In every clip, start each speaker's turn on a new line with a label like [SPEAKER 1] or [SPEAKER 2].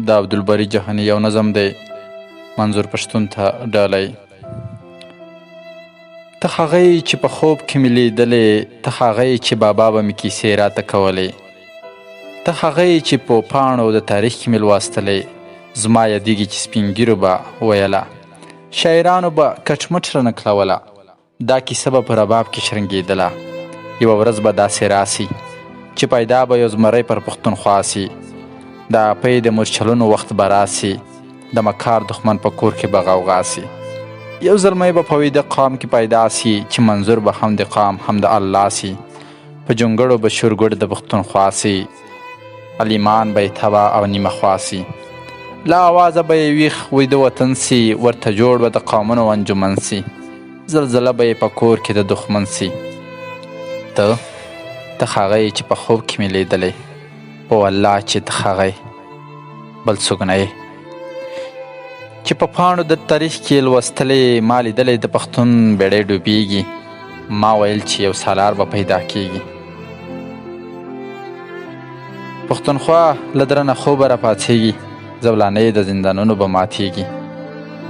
[SPEAKER 1] د عبدالباري جهاني یو نظم دی منظور پښتون ته ډالۍ. ته هغه یې چې په خوب کې مې لیدلې، ته هغه یې چې بابا به مې کیسې راته کولې، ته هغه یې چې په پاڼو د تاریخ کې مې لوستلې، زما یادېږي چې سپین ږیرو به ویله، شاعرانو به کټمټ رانه کړوله، دا کیسه به په رباب کې شرنګېدله. یوه ورځ به داسې راسي چې پیدا به یو زمری پر پښتونخوا سي، د اپۍ د مورچلونو وخت به راسي، د مکار دښمن په کور کې به غوغا سي. یو زلمی به په ویده قام کې پیدا سي چې منظور به هم د قام هم د الله سي، په جونګړو به شورګوړ د پښتونخوا سي، علیمان به یې تبا او نیمه خوا سي، له آوازه به یې ویښ ویده وطن سي، ورته جوړ به د قامونو انجمن سي، زلزله به یې په کور کې د دښمن سي. ته هغه یې چې په خوب کې مې لیدلی، په والله چې ته هغه یې بل څوک نه یې، چې په پاڼو د تاریخ کې لوستلی، ما لیدلی د پښتون بیړۍ ډوبیږي، ما ویل چې یو سالار به پیدا کیږي. پښتونخوا له درنه خوبه راپاڅېږي، زولانې د زندانونو به ماتېږي،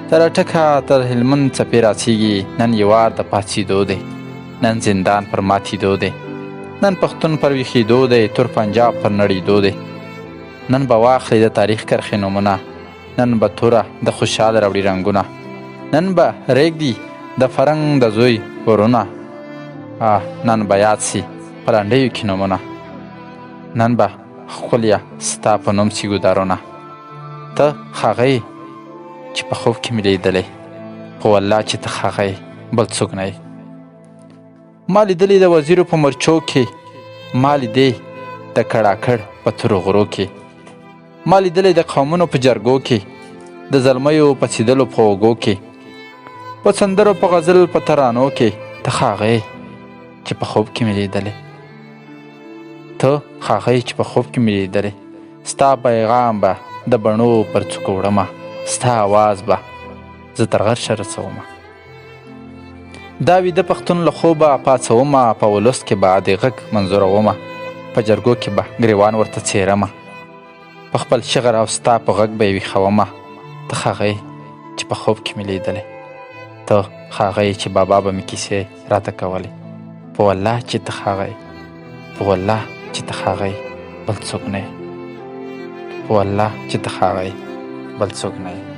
[SPEAKER 1] تر اټکه تر هلمند څپې راڅېږي، نن یې وار د پاڅېدو دی، نن زندان پر ماتېدو دی، نن پښتون پر ویښېدو دی، تور پنجاب پر نړېدو دی، نن به واخلي د تاریخ کرښې نومونه، نن به توره د خوشحال راوړي رنګونه، نن به ریږدي د فرنګ د زوی ورونه، نن به یاد سي په لنډیو کې نومونه، نن به ښکلیه ستا په نوم سي ګودرونه. ته هغه یې چې په خوب کې مې لیدلی، په والله چې ته هغه یې بل څوک نه یې. ما لیدلی د وزیرو په مرچو کې، ما لیدې د کړاکړ په تورو غرو کې، ما لیدلی د قومونو په جرګو کې، د زلمیو په څیدلو په اوږو کې، په سندرو په غزل په ترانو کې، ته هغه یې چې په خوب کې مې لیدلی، ته هغه یې چې په خوب کې مې لیدلی. ستا پیغام به د بڼو پر څوکو وړمه، ستا آواز به زه تر غرشه رسومه، دا ویده پښتون له خوبه پاڅومه، په ولس کې به د غږ منظورومه، په جرګو کې به ګریوان ورته څیرمه، په خپل شغر او ستا په غږ به یې ویښومه. ته هغه یې چې په خوب کې مې لیدلی، ته هغه یې چې بابا به مې کیسې راته کولې، په والله چې ته هغه یې، په والله چې ته هغه یې بل څوک نه یې، په والله چې ته هغه یې بل څوک نه یې.